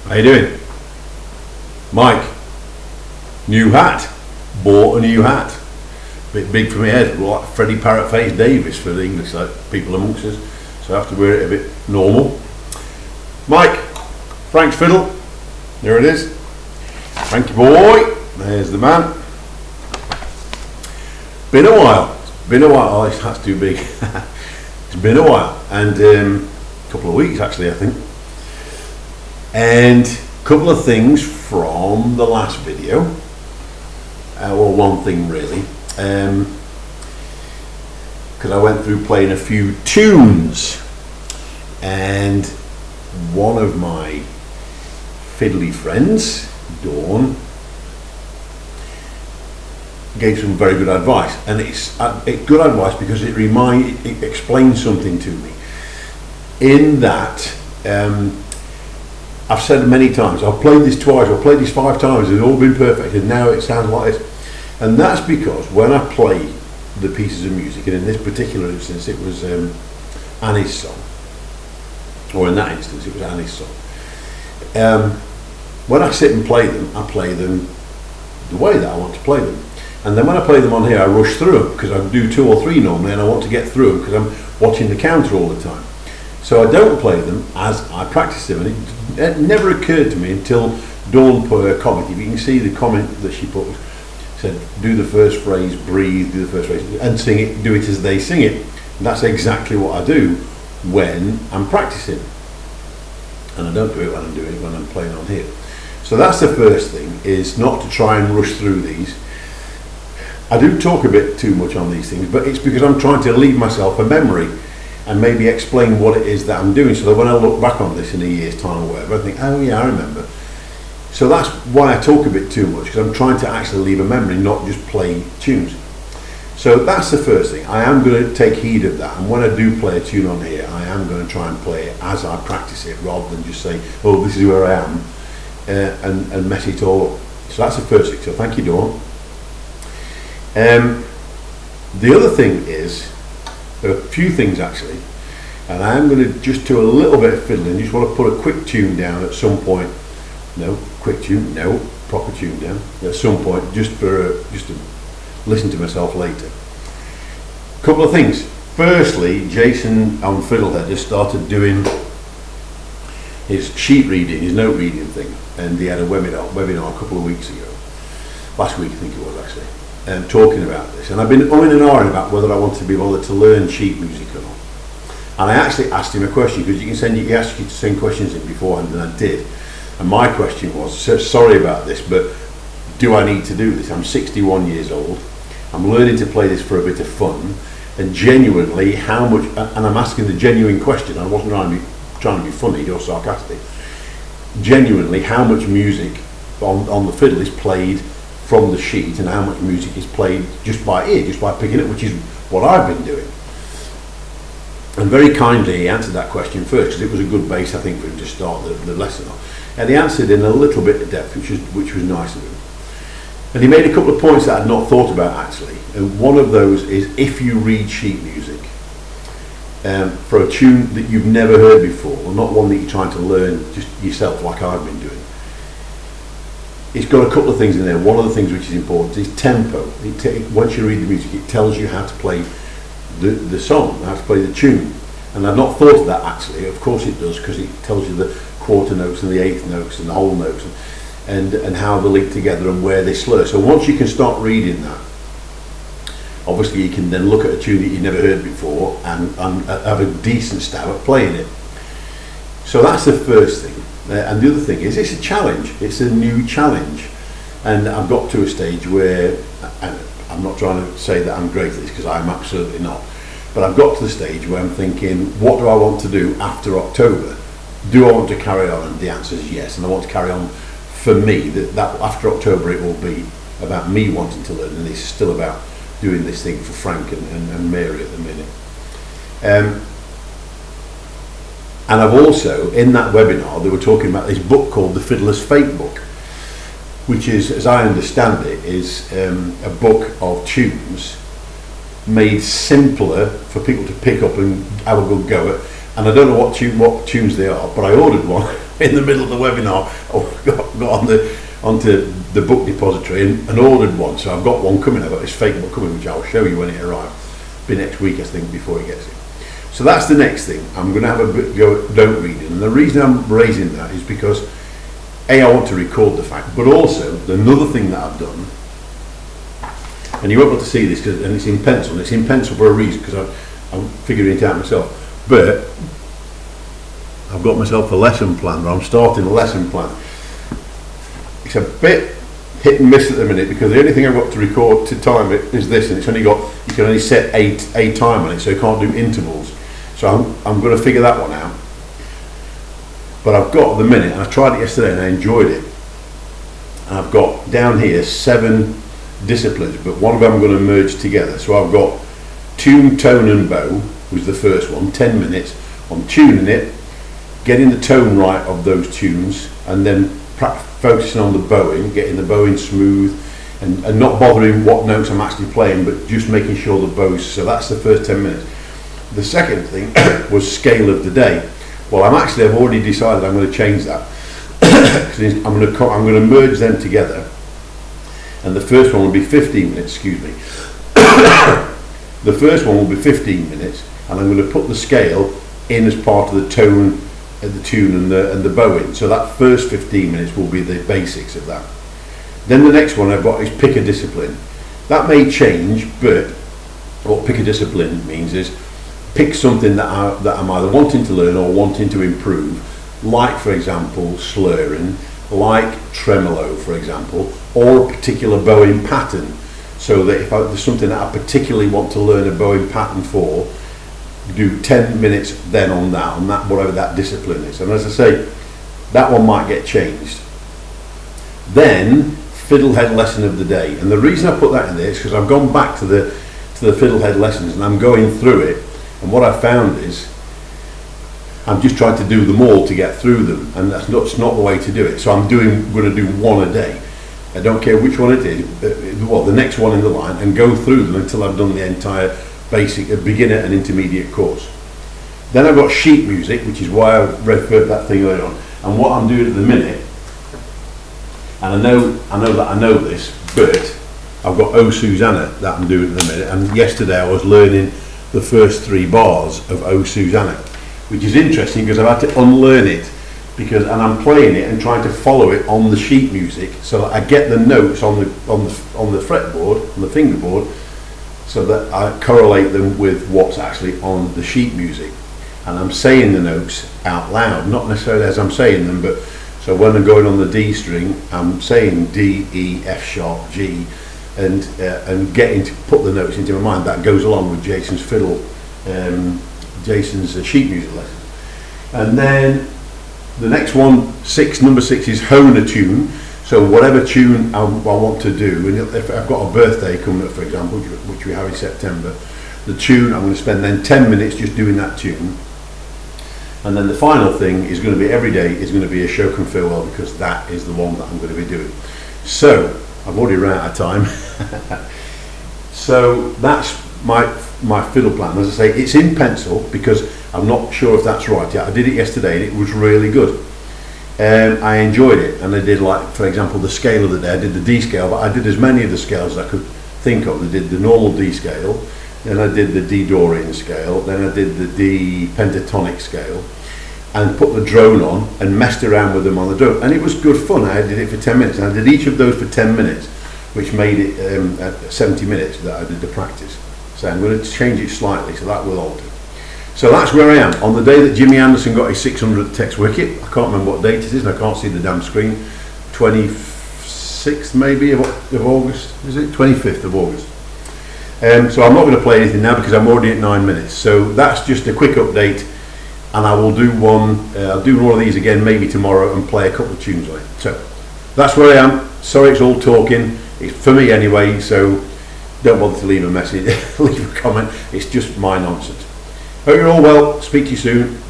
How you doing? Mike, new hat. Bought a new hat. Bit big for my head, like Freddie Parrotface Davis for the English people amongst us. So I have to wear it a bit normal. Mike, Frank's fiddle. There it is. Frankie boy. There's the man. Been a while. Oh, this hat's too big. It's been a while, and a couple of weeks actually, I think. And a couple of things from the last video. Well, one thing really. Because I went through playing a few tunes, and one of my fiddly friends, Dawn, gave some very good advice, and it's good advice because it explains something to me. In that, I've said many times, I've played this twice, I've played this 5 times, it's all been perfect, and now it sounds like this. And that's because when I play the pieces of music, and in this particular instance it was Annie's song, or in that instance it was Annie's song, when I sit and play them, I play them the way that I want to play them. And then when I play them on here, I rush through them, because I do 2 or 3 normally, and I want to get through them because I'm watching the counter all the time. So I don't play them as I practice them, and it never occurred to me until Dawn put her comment. If you can see the comment that she put, said, do the first phrase, breathe, do the first phrase, and sing it, do it as they sing it. And that's exactly what I do when I'm practicing. And I don't do it when I'm doing it when I'm playing on here. So that's the first thing, is not to try and rush through these. I do talk a bit too much on these things, but it's because I'm trying to leave myself a memory and maybe explain what it is that I'm doing, so that when I look back on this in a year's time or whatever, I think, oh yeah, I remember. So that's why I talk a bit too much, because I'm trying to actually leave a memory, not just play tunes. So that's the first thing. I am going to take heed of that, and when I do play a tune on here, I am going to try and play it as I practice it, rather than just say, oh, this is where I am, and mess it all up. So that's the first thing. So thank you, Dawn. The other thing is, there are a few things actually, and I am going to just do a little bit of fiddling. Just want to put a quick tune down at some point. No, quick tune, no, proper tune down at some point, just to listen to myself later. Couple of things. Firstly, Jason on Fiddlehead has started doing his sheet reading, his note reading thing, and he had a webinar a couple of weeks ago. Last week I think it was actually. Talking about this, and I've been umming and ahhing about whether I want to be bothered to learn sheet music or not. And I actually asked him a question, because he asked you to send questions in beforehand, and I did. And my question was, so sorry about this, but do I need to do this? I'm 61 years old. I'm learning to play this for a bit of fun, and genuinely, how much? And I'm asking the genuine question. I wasn't trying to be funny or sarcastic. Genuinely, how much music on the fiddle is played from the sheet, and how much music is played just by ear, just by picking it, which is what I've been doing. And very kindly he answered that question first, because it was a good base, I think, for him to start the lesson on. And he answered in a little bit of depth, which was nice of him. And he made a couple of points that I'd not thought about actually. And one of those is, if you read sheet music for a tune that you've never heard before, or not one that you're trying to learn just yourself like I've been doing, it's got a couple of things in there. One of the things which is important is tempo. Once you read the music, it tells you how to play the song, how to play the tune. And I've not thought of that actually. Of course it does, because it tells you the quarter notes and the eighth notes and the whole notes, and how they link together and where they slur. So once you can start reading that, obviously you can then look at a tune that you've never heard before and have a decent stab at playing it. So that's the first thing. And the other thing is, it's a challenge. It's a new challenge, and I've got to a stage where, and I'm not trying to say that I'm great at this, because I'm absolutely not, but I've got to the stage where I'm thinking, what do I want to do after October? Do I want to carry on? And the answer is yes, and I want to carry on. For me, that after October it will be about me wanting to learn, and it's still about doing this thing for Frank and Mary at the minute. And I've also, in that webinar, they were talking about this book called The Fiddler's Fate Book, which is, as I understand it, is a book of tunes made simpler for people to pick up and have a good go at, and I don't know what tunes they are, but I ordered one in the middle of the webinar. I got onto the book depository and ordered one, so I've got one coming. I've got this fake book coming, which I'll show you when it arrives. Be next week, I think, before it gets it. So that's the next thing. I'm going to have a bit go don't read it, and the reason I'm raising that is because I want to record the fact, but also another thing that I've done, and you won't be able to see this and it's in pencil. And it's in pencil for a reason, because I'm figuring it out myself. But I've got myself a lesson plan, or I'm starting a lesson plan. It's a bit hit and miss at the minute, because the only thing I've got to record to time it is this, and it's only got, you can only set a time on it, so you can't do intervals. So I'm going to figure that one out. But I've got the minute, and I tried it yesterday and I enjoyed it. And I've got down here 7 disciplines, but one of them I'm going to merge together. So I've got tune, tone and bow was the first one, 10 minutes on tuning it, getting the tone right of those tunes, and then focusing on the bowing, getting the bowing smooth, and not bothering what notes I'm actually playing, but just making sure the bows. So that's the first 10 minutes. The second thing was scale of the day. Well, I've already decided I'm going to change that. I'm going to merge them together, and the first one will be 15 minutes. Excuse me. The first one will be 15 minutes, and I'm going to put the scale in as part of the tone, the tune, and the bowing. So that first 15 minutes will be the basics of that. Then the next one I've got is pick a discipline. That may change, but what pick a discipline means is pick something that I'm either wanting to learn or wanting to improve, like, for example, slurring, like tremolo, for example, or a particular bowing pattern. So that if there's something that I particularly want to learn a bowing pattern for, do 10 minutes then on that, whatever that discipline is. And as I say, that one might get changed. Then, fiddlehead lesson of the day. And the reason I put that in there is because I've gone back to the fiddlehead lessons, and I'm going through it. And what I found is I'm just trying to do them all to get through them, and that's not the way to do it. So I'm going to do one a day. I don't care which one it is, the next one in the line, and go through them until I've done the entire basic, beginner and intermediate course. Then I've got sheet music, which is why I referred that thing earlier on. And what I'm doing at the minute, and I know this, but I've got O Susanna that I'm doing at the minute. And yesterday I was learning the first 3 bars of O Susanna, which is interesting because I've had to unlearn it, and I'm playing it and trying to follow it on the sheet music, so that I get the notes on the fretboard, on the fingerboard, so that I correlate them with what's actually on the sheet music. And I'm saying the notes out loud, not necessarily as I'm saying them, but so when I'm going on the D string, I'm saying D, E, F sharp, G, and getting to put the notes into my mind. That goes along with Jason's fiddle, Jason's sheet music lesson. And then the next one, number 6 is hone a tune. So whatever tune I want to do, and if I've got a birthday coming up, for example, which we have in September, the tune, I'm going to spend then 10 minutes just doing that tune. And then the final thing is going to be every day is going to be a Shoken farewell, because that is the one that I'm going to be doing. So I've already run out of time. So that's my fiddle plan. As I say, it's in pencil because I'm not sure if that's right yet. I did it yesterday and it was really good. I enjoyed it, and I did, like, for example, the scale of the day. I did the D scale, but I did as many of the scales as I could think of. I did the normal D scale, then I did the D Dorian scale, then I did the D pentatonic scale, and put the drone on and messed around with them on the drone, and it was good fun. I did it for 10 minutes, and I did each of those for 10 minutes, which made it 70 minutes that I did the practice. So I'm going to change it slightly, so that will alter. So that's where I am. On the day that Jimmy Anderson got his 600th text wicket, I can't remember what date it is, and I can't see the damn screen, 26th maybe of August, is it? 25th of August. So I'm not going to play anything now because I'm already at 9 minutes. So that's just a quick update, and I will do one, I'll do one of these again maybe tomorrow and play a couple of tunes on it. So that's where I am. Sorry it's all talking, it's for me anyway, so don't bother to leave a message, leave a comment, it's just my nonsense. Hope you're all well, speak to you soon.